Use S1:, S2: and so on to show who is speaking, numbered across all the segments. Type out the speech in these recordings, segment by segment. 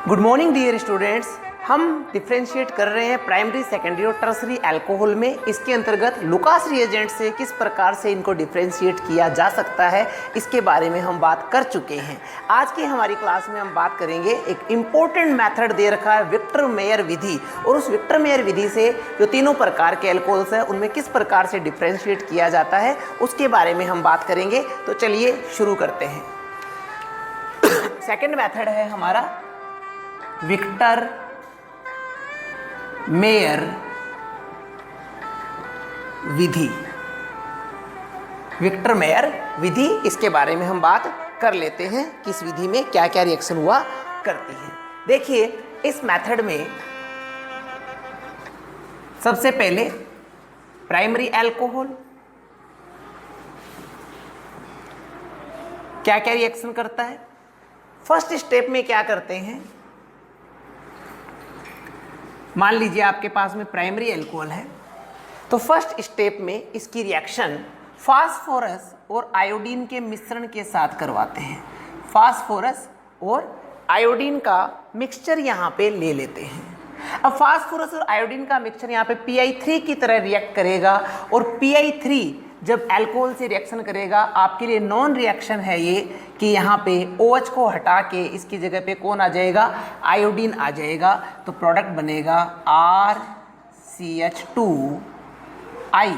S1: Good morning dear students. हम differentiate कर रहे हैं प्राइमरी, सेकेंडरी और टर्सरी अल्कोहल में। इसके अंतर्गत लुकास रिएजेंट से किस प्रकार से इनको डिफ्रेंशिएट किया जा सकता है, इसके बारे में हम बात कर चुके हैं। आज की हमारी क्लास में हम बात करेंगे, एक इम्पोर्टेंट मेथड दे रखा है विक्टर मेयर विधि, और उस विक्टर मेयर विधि से जो तीनों प्रकार के अल्कोहल्स हैं उनमें किस प्रकार से डिफ्रेंशिएट किया जाता है उसके बारे में हम बात करेंगे। तो चलिए शुरू करते हैं। सेकेंड मेथड है हमारा विक्टर मेयर विधि। विक्टर मेयर विधि, इसके बारे में हम बात कर लेते हैं कि इस विधि में क्या क्या रिएक्शन हुआ करती है। देखिए, इस मेथड में सबसे पहले प्राइमरी अल्कोहल क्या क्या रिएक्शन करता है। फर्स्ट स्टेप में क्या करते हैं, मान लीजिए आपके पास में प्राइमरी अल्कोहल है, तो फर्स्ट स्टेप में इसकी रिएक्शन फास्फोरस और आयोडीन के मिश्रण के साथ करवाते हैं। फास्फोरस और आयोडीन का मिक्सचर यहाँ पे ले लेते हैं। अब फास्फोरस और आयोडीन का मिक्सचर यहाँ पे Pi3 की तरह रिएक्ट करेगा, और Pi3 जब अल्कोहल से रिएक्शन करेगा, आपके लिए नॉन रिएक्शन है ये कि यहाँ पे OH को हटा के इसकी जगह पे कौन आ जाएगा, आयोडीन आ जाएगा। तो प्रोडक्ट बनेगा RCH2I,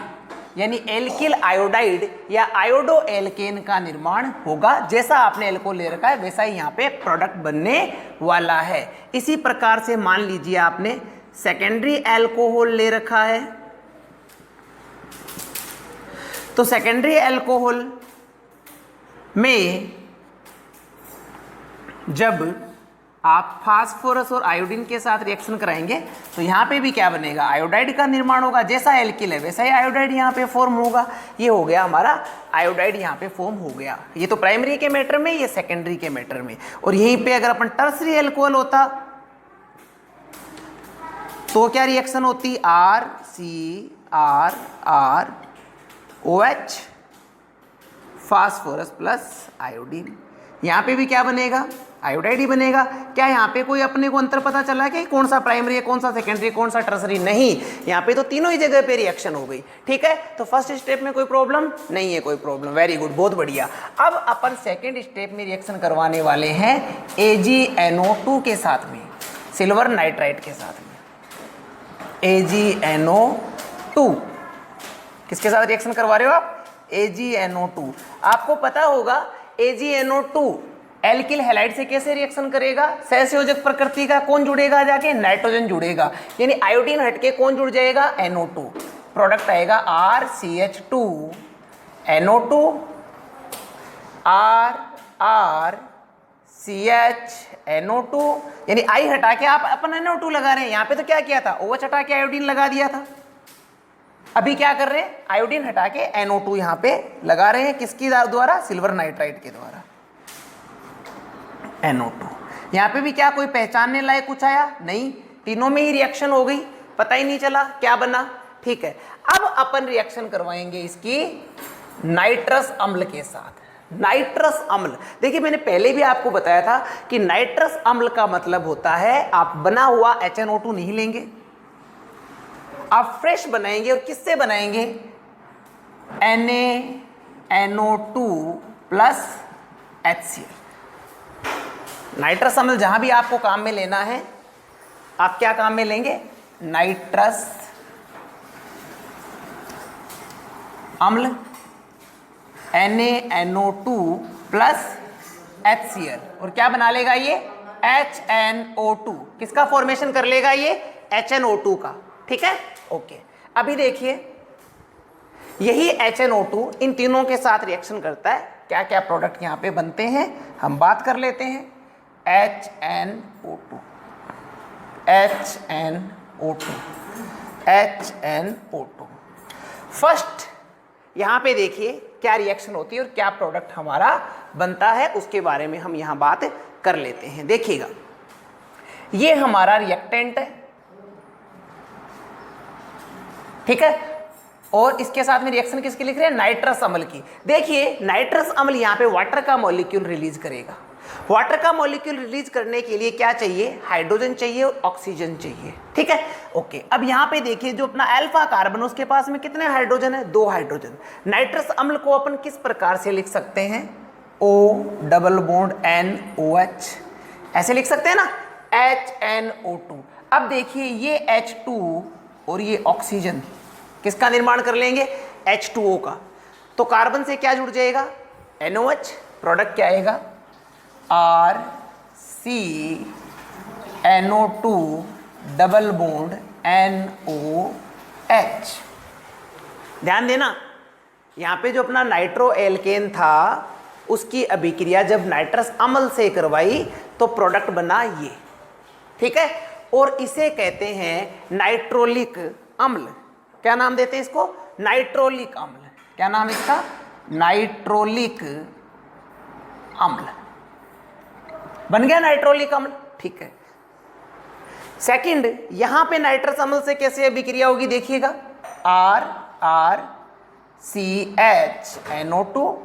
S1: यानी एल्किल आयोडाइड या आयोडो एल्केन का निर्माण होगा। जैसा आपने अल्कोहल ले रखा है वैसा ही यहाँ पे प्रोडक्ट बनने वाला है। इसी प्रकार से मान लीजिए आपने सेकेंडरी अल्कोहल ले रखा है, तो सेकेंडरी अल्कोहल में जब आप फास्फोरस और आयोडीन के साथ रिएक्शन कराएंगे तो यहाँ पे भी क्या बनेगा, आयोडाइड का निर्माण होगा। जैसा एल्किल है वैसा ही आयोडाइड यहाँ पे फॉर्म होगा। ये हो गया हमारा आयोडाइड, यहाँ पे फॉर्म हो गया। ये तो प्राइमरी के मैटर में, ये सेकेंडरी के मैटर में। और यहीं पे अगर अपन टर्सरी अल्कोहल होता तो क्या रिएक्शन होती, RCROH फास्फोरस प्लस आयोडीन। यहाँ पे भी क्या बनेगा, आयोडाइड ही बनेगा। क्या यहाँ पे कोई अपने को अंतर पता चला कि कौन सा प्राइमरी है, कौन सा सेकेंडरी, कौन सा टर्सरी? नहीं, यहाँ पे तो तीनों ही जगह पे रिएक्शन हो गई। ठीक है, तो फर्स्ट स्टेप में कोई प्रॉब्लम नहीं है, कोई प्रॉब्लम। वेरी गुड, बहुत बढ़िया। अब अपन सेकेंड स्टेप में रिएक्शन करवाने वाले हैं AgNO2 के साथ में, सिल्वर नाइट्राइट के साथ में। AgNO2 किसके साथ रिएक्शन करवा रहे हो आप, AgNO2। आपको पता होगा AgNO2 एल्किल हैलाइड से कैसे रिएक्शन करेगा, सहसंयोजक प्रकृति का। कौन जुड़ेगा जाके, नाइट्रोजन जुड़ेगा, यानी आयोडीन हटके कौन जुड़ जाएगा, NO2। प्रोडक्ट आएगा RCH2NO2 RCHNO2, यानी आई हटा के आप अपन NO2 लगा रहे हैं। यहाँ पे तो क्या किया था, OH हटा के आयोडीन लगा दिया था। अभी क्या कर रहे हैं, आयोडीन हटा के NO2 यहाँ पे लगा रहे हैं। किसकी द्वारा, सिल्वर नाइट्राइट के द्वारा NO2। यहाँ पे भी क्या कोई पहचानने लायक कुछ आया, नहीं, तीनों में ही रिएक्शन हो गई, पता ही नहीं चला क्या बना। ठीक है, अब अपन रिएक्शन करवाएंगे इसकी नाइट्रस अम्ल के साथ। नाइट्रस अम्ल, देखिए मैंने पहले भी आपको बताया था कि नाइट्रस अम्ल का मतलब होता है आप बना हुआ HNO2 नहीं लेंगे, आप फ्रेश बनाएंगे। और किससे बनाएंगे, NaNO2 प्लस HCl। नाइट्रस अम्ल जहां भी आपको काम में लेना है, आप क्या काम में लेंगे, नाइट्रस अम्ल NaNO2 प्लस HCl, और क्या बना लेगा ये, HNO2। किसका फॉर्मेशन कर लेगा ये, HNO2 का। ठीक है, ओके। अभी देखिए, यही HNO2 इन तीनों के साथ रिएक्शन करता है। क्या क्या प्रोडक्ट यहाँ पे बनते हैं हम बात कर लेते हैं। HNO2 फर्स्ट यहाँ पे देखिए क्या रिएक्शन होती है और क्या प्रोडक्ट हमारा बनता है, उसके बारे में हम यहाँ बात कर लेते हैं। देखिएगा, ये हमारा रिएक्टेंट है, ठीक है, और इसके साथ में रिएक्शन किसकी लिख रहे हैं, नाइट्रस अम्ल की। देखिए नाइट्रस अम्ल यहाँ पे वाटर का मॉलिक्यूल रिलीज करेगा। वाटर का मॉलिक्यूल रिलीज करने के लिए क्या चाहिए, हाइड्रोजन चाहिए और ऑक्सीजन चाहिए, ठीक है। ओके, अब यहाँ पे देखिए जो अपना अल्फा कार्बन उसके पास में कितने हाइड्रोजन है, 2 हाइड्रोजन। नाइट्रस अम्ल को अपन किस प्रकार से लिख सकते हैं, O डबल बॉन्ड NOH, ऐसे लिख सकते हैं ना, HNO2। अब देखिए ये H2 और ये ऑक्सीजन किसका निर्माण कर लेंगे, H2O का। तो कार्बन से क्या जुड़ जाएगा, NOH, प्रोडक्ट क्या आएगा RCNO2 डबल बॉन्ड NOH। ध्यान देना, यहाँ पे जो अपना नाइट्रो एल्केन था उसकी अभिक्रिया जब नाइट्रस अम्ल से करवाई तो प्रोडक्ट बना ये, ठीक है। और इसे कहते हैं नाइट्रोलिक अम्ल। क्या नाम देते हैं इसको, नाइट्रोलिक अम्ल। क्या नाम है इसका, नाइट्रोलिक अम्ल। बन गया नाइट्रोलिक अम्ल, ठीक है। सेकंड, यहां पे नाइट्रस अम्ल से कैसे अभिक्रिया होगी देखिएगा, RCHNO2।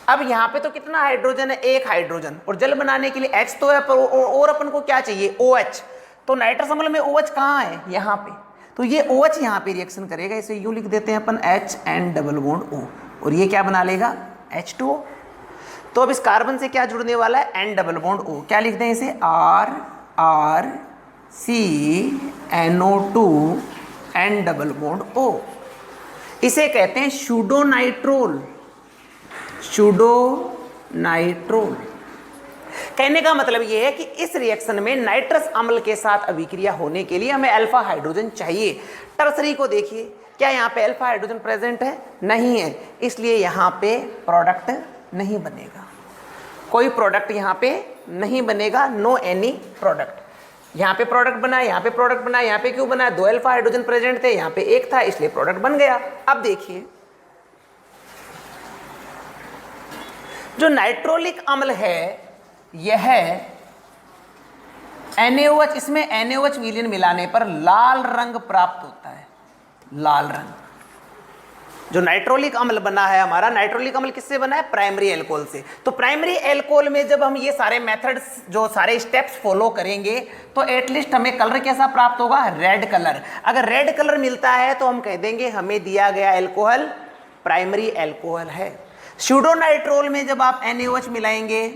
S1: अब यहाँ पे तो कितना हाइड्रोजन है, 1 हाइड्रोजन, और जल बनाने के लिए H तो है और अपन को क्या चाहिए, OH। तो नाइट्रस अम्ल में OH कहाँ है, यहाँ पे। तो ये OH यहाँ पे रिएक्शन करेगा, इसे यूं लिख देते हैं अपन HN डबल बॉन्ड O, और ये क्या बना लेगा, H2O। तो अब इस कार्बन से क्या जुड़ने वाला है, N डबल बॉन्ड O। क्या लिख दें इसे, RCNO2 N double bond O। इसे कहते हैं सूडो नाइट्रोल। सूडो नाइट्रोल कहने का मतलब यह है कि इस रिएक्शन में नाइट्रस अम्ल के साथ अभिक्रिया होने के लिए हमें अल्फा हाइड्रोजन चाहिए। टर्सरी को देखिए, क्या यहाँ पे अल्फा हाइड्रोजन प्रेजेंट है, नहीं है, इसलिए यहाँ पे प्रोडक्ट नहीं बनेगा, कोई प्रोडक्ट यहाँ पे नहीं बनेगा, नो एनी प्रोडक्ट। यहाँ पे प्रोडक्ट बना, यहाँ पे प्रोडक्ट बना, यहाँ पे क्यों बना, 2 अल्फा हाइड्रोजन प्रेजेंट थे, यहाँ पे 1 था, इसलिए प्रोडक्ट बन गया। अब देखिए जो नाइट्रोलिक अम्ल है यह NaOH, इसमें NaOH विलीन मिलाने पर लाल रंग प्राप्त होता है, लाल रंग। जो नाइट्रोलिक अम्ल बना है हमारा, नाइट्रोलिक अम्ल किससे बना है, प्राइमरी एल्कोहल से। तो प्राइमरी एल्कोहल में जब हम ये सारे मेथड्स, जो सारे स्टेप्स फॉलो करेंगे तो एटलीस्ट हमें कलर कैसा प्राप्त होगा, रेड कलर। अगर रेड कलर मिलता है तो हम कह देंगे हमें दिया गया एल्कोहल प्राइमरी एल्कोहल है। सूडो नाइट्रोल में जब आप NaOH मिलाएंगे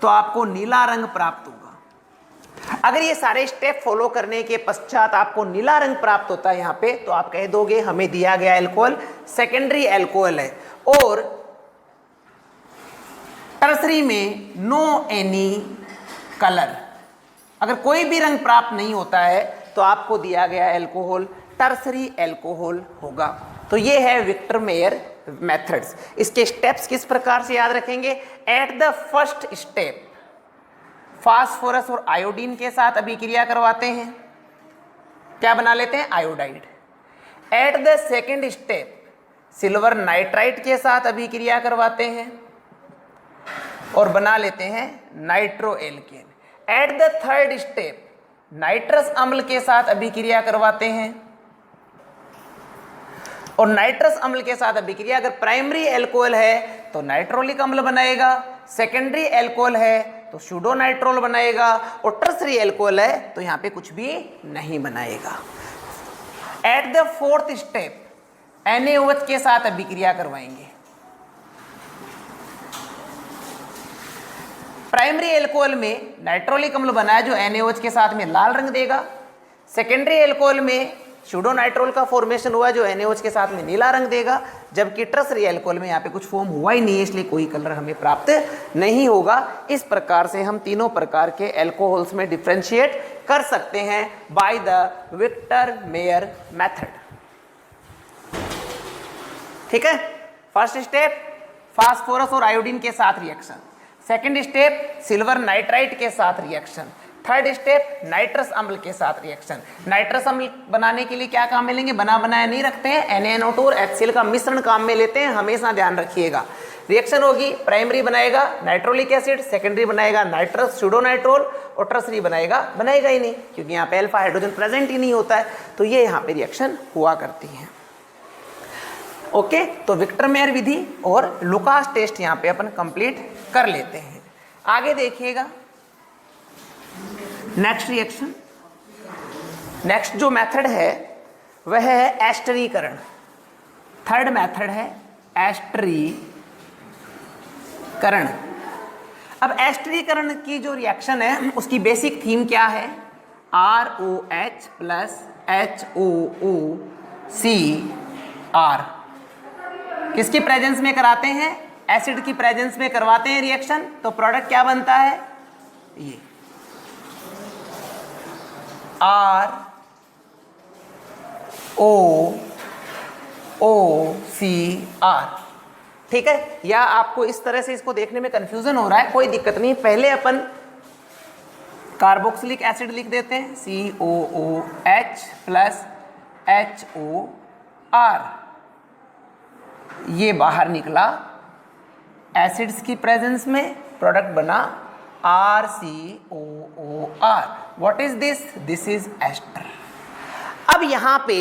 S1: तो आपको नीला रंग प्राप्त होगा। अगर ये सारे स्टेप फॉलो करने के पश्चात आपको नीला रंग प्राप्त होता है यहाँ पे, तो आप कह दोगे हमें दिया गया एल्कोहल सेकेंडरी एल्कोहल है। और टर्सरी में नो एनी कलर, अगर कोई भी रंग प्राप्त नहीं होता है तो आपको दिया गया एल्कोहल टर्सरी एल्कोहल होगा। तो ये है विक्टर मेयर मेथड्स। इसके स्टेप्स किस प्रकार से याद रखेंगे, at the first step phosphorus और आयोडीन के साथ अभिक्रिया करवाते हैं, क्या बना लेते हैं, iodide. At the second step silver nitrite के साथ अभिक्रिया करवाते हैं और बना लेते हैं nitro alkene. At the third step nitrous अम्ल के साथ अभिक्रिया करवाते हैं और नाइट्रस अम्ल के साथ अभिक्रिया, अगर प्राइमरी एल्कोहल है तो नाइट्रोलिक अम्ल बनाएगा, सेकेंडरी एल्कोहल है तो सूडो नाइट्रोल बनाएगा, और टर्सरी एल्कोहल है तो यहाँ पे कुछ भी नहीं बनाएगा। At the fourth step NaOH के साथ अभिक्रिया करवाएंगे। प्राइमरी एल्कोहल में नाइट्रोलिक अम्ल बनाया जो NaOH के साथ में लाल रंग देगा। सेकेंडरी एल्कोहल में सूडो नाइट्रोल का फॉर्मेशन हुआ जो NaOH के साथ में नीला रंग देगा, जबकि टर्सरी एल्कोहल में यहाँ पे कुछ फॉर्म हुआ ही नहीं है, इसलिए कोई कलर हमें प्राप्त नहीं होगा। इस प्रकार से हम तीनों प्रकार के एल्कोहल्स में डिफ्रेंशिएट कर सकते हैं by the Victor Meyer method. ठीक है, फर्स्ट स्टेप फास्फोरस और आयोडीन के साथ reaction, second step silver nitrite के साथ रिएक्शन, थर्ड स्टेप नाइट्रस अम्ल के साथ रिएक्शन। नाइट्रस अम्ल बनाने के लिए क्या काम में लेंगे, बना बनाया नहीं रखते हैं, NaNO2 और HCl का मिश्रण काम में लेते हैं, हमेशा ध्यान रखिएगा। रिएक्शन होगी, प्राइमरी बनाएगा नाइट्रोलिक एसिड, सेकेंडरी बनाएगा नाइट्रस सूडो नाइट्रोल, और टर्सरी बनाएगा ही नहीं, क्योंकि यहाँ पे अल्फा हाइड्रोजन प्रेजेंट ही नहीं होता है, तो ये यहाँ पे रिएक्शन हुआ करती है। ओके, तो विक्टर मेयर विधि और लुकास टेस्ट यहाँ पे अपन कंप्लीट कर लेते हैं। आगे देखिएगा नेक्स्ट रिएक्शन, नेक्स्ट जो मेथड है वह है एस्टरीकरण। थर्ड मेथड है एस्टरीकरण। अब एस्टरीकरण की जो रिएक्शन है उसकी बेसिक थीम क्या है? ROH plus HOOCR। किसकी प्रेजेंस में कराते हैं? एसिड की प्रेजेंस में करवाते हैं रिएक्शन, तो प्रोडक्ट क्या बनता है? ये ROOCR। ठीक है, या आपको इस तरह से इसको देखने में कंफ्यूजन हो रहा है, कोई दिक्कत नहीं। पहले अपन कार्बोक्सिलिक एसिड लिख देते हैं, COOH प्लस HOR। ये बाहर निकला, एसिड्स की प्रेजेंस में प्रोडक्ट बना RCOOR। What is this? This is ester. अब यहां पे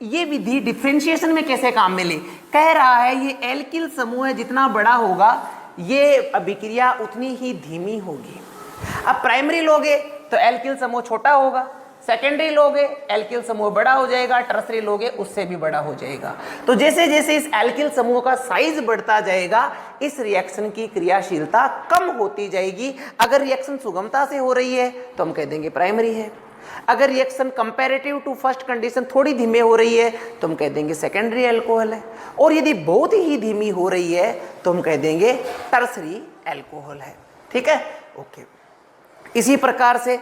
S1: ये विधि डिफरेंशिएशन में कैसे काम में ले? कह रहा है ये एल्किल समूह है, जितना बड़ा होगा ये अभिक्रिया उतनी ही धीमी होगी। अब प्राइमरी लोगे तो एल्किल समूह छोटा होगा, सेकेंडरी लोगे एल्किल समूह बड़ा हो जाएगा, टर्सरी लोगे उससे भी बड़ा हो जाएगा। तो जैसे जैसे इस एल्किल समूह का साइज बढ़ता जाएगा इस रिएक्शन की क्रियाशीलता कम होती जाएगी। अगर रिएक्शन सुगमता से हो रही है तो हम कह देंगे प्राइमरी है। अगर reaction comparative to first condition थोड़ी धीमे हो रही है तो हम कह देंगे सेकेंडरी अल्कोहल है। और यदि बहुत ही धीमी हो रही है तो हम कह देंगे टर्सरी अल्कोहल है। ठीक है, ओके। इसी प्रकार से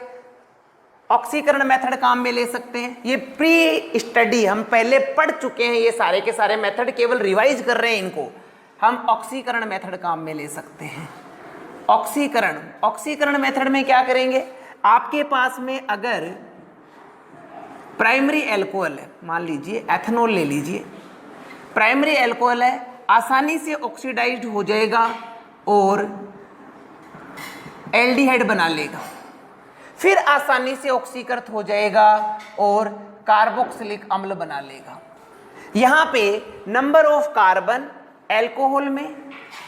S1: ऑक्सीकरण मेथड काम में ले सकते हैं। ये प्री स्टडी हम पहले पढ़ चुके हैं, ये सारे के सारे मेथड, केवल रिवाइज कर रहे हैं इनको। हम ऑक्सीकरण मेथड काम में ले सकते हैं। ऑक्सीकरण मेथड में क्या करेंगे? आपके पास में अगर प्राइमरी अल्कोहल है, मान लीजिए एथेनॉल ले लीजिए, प्राइमरी अल्कोहल है, आसानी से ऑक्सीडाइज्ड हो जाएगा और एल्डिहाइड बना लेगा, फिर आसानी से ऑक्सीकृत हो जाएगा और कार्बोक्सिलिक अम्ल बना लेगा। यहां पे नंबर ऑफ कार्बन अल्कोहल में,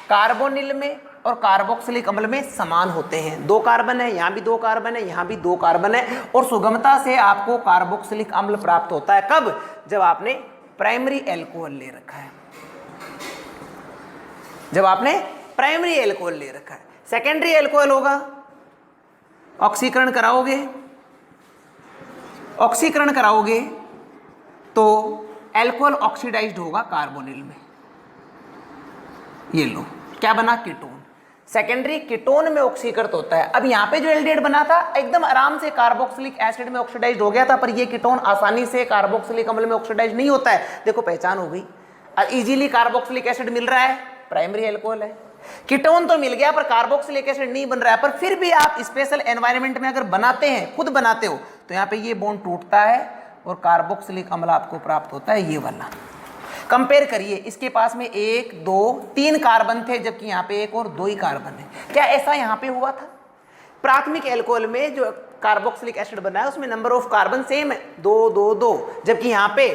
S1: कार्बोनिल में और कार्बोक्सिलिक अम्ल में समान होते हैं। 2 कार्बन है, यहां भी 2 कार्बन है, यहां भी 2 कार्बन है, और सुगमता से आपको कार्बोक्सिलिक अम्ल प्राप्त होता है। कब? जब आपने प्राइमरी अल्कोहल ले रखा है, जब आपने प्राइमरी अल्कोहल ले रखा है। सेकेंडरी अल्कोहल होगा, ऑक्सीकरण कराओगे तो अल्कोहल ऑक्सीडाइज्ड होगा कार्बोनिल में। ये लो, क्या बना? कीटोन। सेकेंडरी कीटोन में ऑक्सीकृत होता है। अब यहाँ पे जो एल्डिहाइड बना था एकदम आराम से कार्बोक्सिलिक एसिड में ऑक्सीडाइज्ड हो गया था, पर ये कीटोन आसानी से कार्बोक्सिलिक अम्ल में ऑक्सीडाइज्ड नहीं होता है। देखो पहचान हो गई, इजीली कार्बोक्सिलिक एसिड मिल रहा है, प्राइमरी अल्कोहल है। कीटोन तो मिल गया पर कार्बोक्सिलिक एसिड नहीं बन रहा है। पर फिर भी आप स्पेशल एनवायरनमेंट में अगर बनाते हैं, खुद बनाते हो, तो यहाँ पे ये बॉन्ड टूटता है और कार्बोक्सिलिक अम्ल आपको प्राप्त होता है, ये वाला। कंपेयर करिए, इसके पास में 1 2 3 कार्बन थे, जबकि यहाँ पे 1 और 2 ही कार्बन है। क्या ऐसा यहाँ पे हुआ था? प्राथमिक अल्कोहल में जो कार्बोक्सिलिक एसिड बना है उसमें नंबर ऑफ कार्बन सेम है, 2 2 2, जबकि यहाँ पे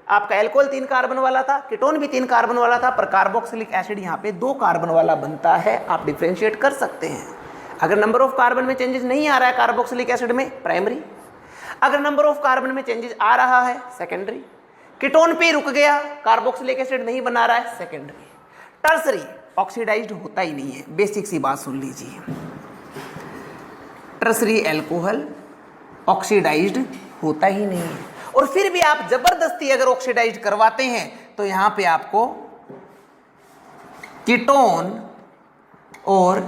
S1: आपका अल्कोहल 3 कार्बन वाला था, कीटोन भी 3 कार्बन वाला था, पर कार्बोक्सिलिक एसिड यहाँ पे 2 कार्बन वाला बनता है। आप डिफ्रेंशिएट कर सकते हैं। अगर नंबर ऑफ कार्बन में चेंजेस नहीं आ रहा है कार्बोक्सिलिक एसिड में, प्राइमरी। अगर नंबर ऑफ कार्बन में चेंजेस आ रहा है, सेकेंडरी। कीटोन पे रुक गया, कार्बोक्सिलिक एसिड नहीं बना रहा है, सेकेंडरी। टर्सरी ऑक्सीडाइज्ड होता ही नहीं है। बेसिक सी बात सुन लीजिए, टर्सरी अल्कोहल ऑक्सीडाइज्ड होता ही नहीं है। और फिर भी आप जबरदस्ती अगर ऑक्सीडाइज करवाते हैं तो यहां पे आपको कीटोन और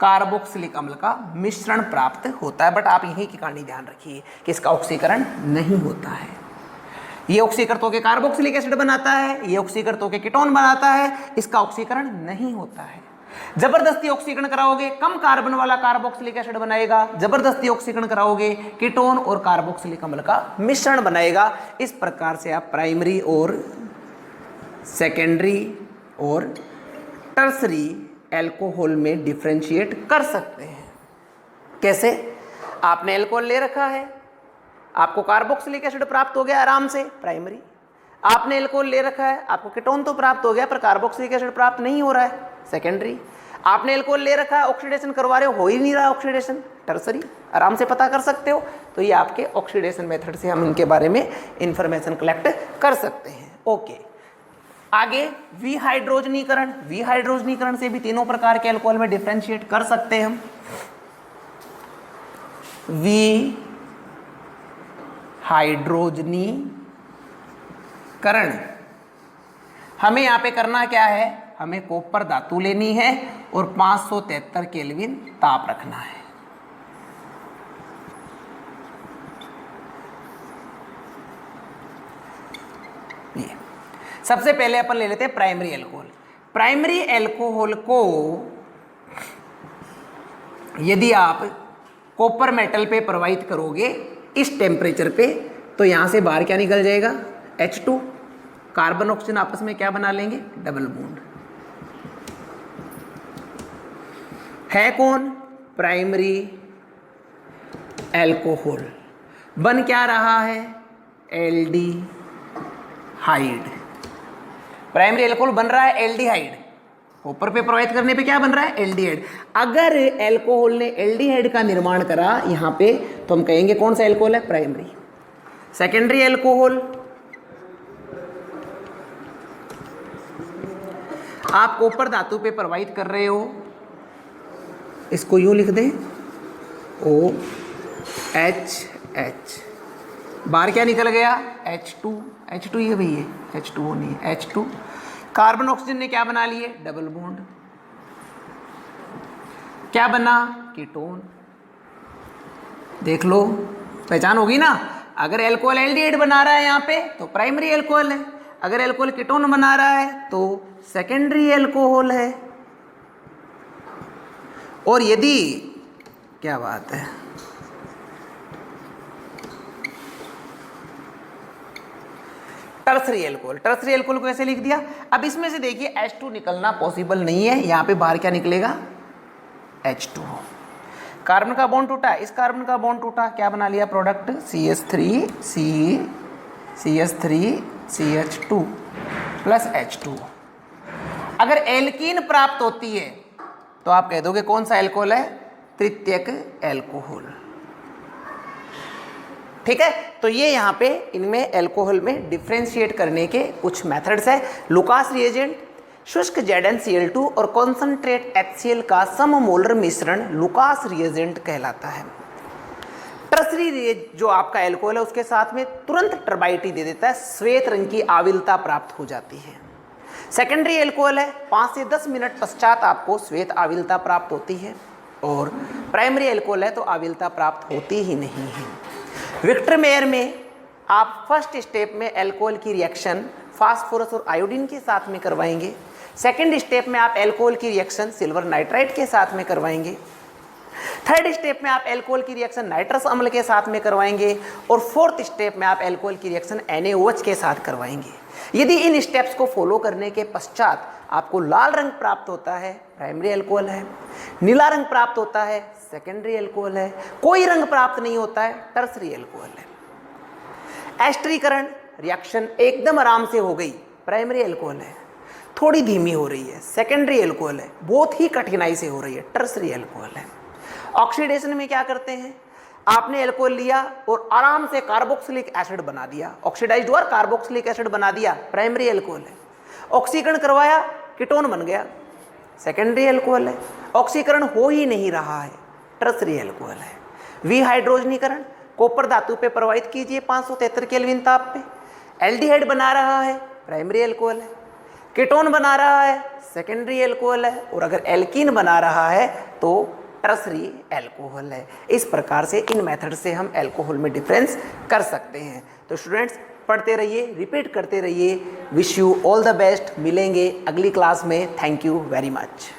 S1: कार्बोक्सिलिक अम्ल का मिश्रण प्राप्त होता है। बट आप यही की कहानी ध्यान रखिए कि इसका ऑक्सीकरण नहीं होता है। ये ऑक्सीकृत होकर कार्बोक्सिलिक एसिड बनाता है, ये ऑक्सीकृत होकर कीटोन बनाता है, इसका ऑक्सीकरण नहीं होता है। जबरदस्ती ऑक्सीकरण कराओगे, कम कार्बन वाला कार्बोक्सिलिक एसिड बनाएगा, जबरदस्ती ऑक्सीकरण कराओगे कीटोन और कार्बोक्सिलिक अम्ल का मिश्रण बनाएगा। इस प्रकार से आप प्राइमरी और सेकेंडरी और टर्सरी अल्कोहल में डिफरेंशिएट कर सकते हैं। कैसे? आपने अल्कोहल ले रखा है, आपको कार्बोक्सिलिक एसिड प्राप्त हो गया आराम से, प्राइमरी। आपने अल्कोहल ले रखा है, आपको कीटोन तो प्राप्त हो गया पर कार्बोक्सिलिक एसिड प्राप्त नहीं हो रहा है, सेकेंडरी। आपने एल्कोहल ले रखा है, ऑक्सीडेशन करवा रहे हो ही नहीं रहा ऑक्सीडेशन, टर्सरी, आराम से पता कर सकते हो। तो ये आपके ऑक्सीडेशन मेथड से हम इनके बारे में इंफॉर्मेशन कलेक्ट कर सकते हैं। ओके, आगे विहाइड्रोजनीकरण। विहाइड्रोजनीकरण से भी तीनों प्रकार के अल्कोहल में डिफरेंशिएट कर सकते हैं हम। विहाइड्रोजनीकरण, हमें यहाँ पे करना क्या है, हमें कॉपर धातु लेनी है और 573 केल्विन ताप रखना है। ये सबसे पहले अपन ले लेते हैं प्राइमरी अल्कोहल। प्राइमरी अल्कोहल को यदि आप कॉपर मेटल पे प्रवाहित करोगे इस टेम्परेचर पे, तो यहां से बाहर क्या निकल जाएगा, H2, कार्बन ऑक्सीजन आपस में क्या बना लेंगे, डबल बॉन्ड। है कौन, प्राइमरी अल्कोहल। बन क्या रहा है, एल्डिहाइड। प्राइमरी अल्कोहल बन रहा है एल्डिहाइड, कॉपर पे प्रवाहित करने पे क्या बन रहा है, एल्डिहाइड। अगर अल्कोहल ने एल्डिहाइड का निर्माण करा यहां पे, तो हम कहेंगे कौन सा अल्कोहल है, प्राइमरी। सेकेंडरी अल्कोहल, आप कॉपर धातु पे प्रवाहित कर रहे हो, इसको यूं लिख दें, OHH, बाहर क्या निकल गया, H2, H2 ये भी है, H2O नहीं है, H2। कार्बन ऑक्सीजन ने क्या बना लिए, डबल बॉन्ड, क्या बना, कीटोन। देख लो, पहचान होगी ना। अगर अल्कोहल एल्डिहाइड बना रहा है यहाँ पे तो प्राइमरी अल्कोहल है, अगर अल्कोहल कीटोन बना रहा है तो सेकेंडरी अल्कोहल है। और यदि, क्या बात है, टर्सरी अल्कोहल, टर्सरी अल्कोहल को ऐसे लिख दिया। अब इसमें से देखिए H2 निकलना पॉसिबल नहीं है, यहां पे बाहर क्या निकलेगा, H2। कार्बन का बॉन्ड टूटा, इस कार्बन का बॉन्ड टूटा, क्या बना लिया प्रोडक्ट, CH3CH2 प्लस H2। अगर एल्कीन प्राप्त होती है तो आप कह दोगे कौन सा अल्कोहल है, तृतीयक अल्कोहल। ठीक है, तो ये यहाँ पे इनमें अल्कोहल में डिफरेंशिएट करने के कुछ मेथड्स है। लुकास रिएजेंट, शुष्क ZnCl2 और कॉन्सनट्रेट HCl का सममोलर मिश्रण लुकास रिएजेंट कहलाता है। टर्सरी जो आपका अल्कोहल है उसके साथ में तुरंत टर्बाइटी दे देता है, श्वेत रंग की आविलता प्राप्त हो जाती है। सेकेंडरी अल्कोहल है, 5 से 10 मिनट पश्चात आपको श्वेत आविलता प्राप्त होती है। और प्राइमरी अल्कोहल है तो आविलता प्राप्त होती ही नहीं है। विक्टर मेयर में आप फर्स्ट स्टेप में अल्कोहल की रिएक्शन फास्फोरस और आयोडीन के साथ में करवाएंगे। सेकेंड स्टेप में आप अल्कोहल की रिएक्शन सिल्वर नाइट्राइड के साथ में करवाएंगे। थर्ड स्टेप में आप अल्कोहल की रिएक्शन नाइट्रस अम्ल के साथ में करवाएंगे। और फोर्थ स्टेप में आप अल्कोहल की रिएक्शन NaOH के साथ करवाएंगे। यदि इन स्टेप्स को फॉलो करने के पश्चात आपको लाल रंग प्राप्त होता है, प्राइमरी अल्कोहल है। नीला रंग प्राप्त होता है, सेकेंडरी अल्कोहल है। कोई रंग प्राप्त नहीं होता है, टर्सरी अल्कोहल है। एस्टरीकरण रिएक्शन एकदम आराम से हो गई, प्राइमरी अल्कोहल है। थोड़ी धीमी हो रही है, सेकेंडरी अल्कोहल है। बहुत ही कठिनाई से हो रही है, टर्सरी अल्कोहल है। ऑक्सीडेशन में क्या करते हैं, आपने अल्कोहल लिया और आराम से कार्बोक्सिलिक एसिड बना दिया, ऑक्सीडाइज्ड हुआ कार्बोक्सिलिक एसिड बना दिया, प्राइमरी अल्कोहल है। ऑक्सीकरण करवाया, कीटोन बन गया, सेकेंडरी अल्कोहल है। ऑक्सीकरण हो ही नहीं रहा है, टर्सरी अल्कोहल है। विहाइड्रोजनीकरण, कॉपर धातु पे प्रवाहित कीजिए 573 केल्विन ताप पे, एल्डिहाइड बना रहा है, प्राइमरी अल्कोहल है। कीटोन बना रहा है, सेकेंडरी अल्कोहल है। और अगर एल्कीन बना रहा है तो टर्सरी अल्कोहल है। इस प्रकार से इन मेथड से हम अल्कोहल में डिफरेंस कर सकते हैं। तो स्टूडेंट्स पढ़ते रहिए, रिपीट करते रहिए। Wish you all the best. मिलेंगे अगली क्लास में। Thank you very much.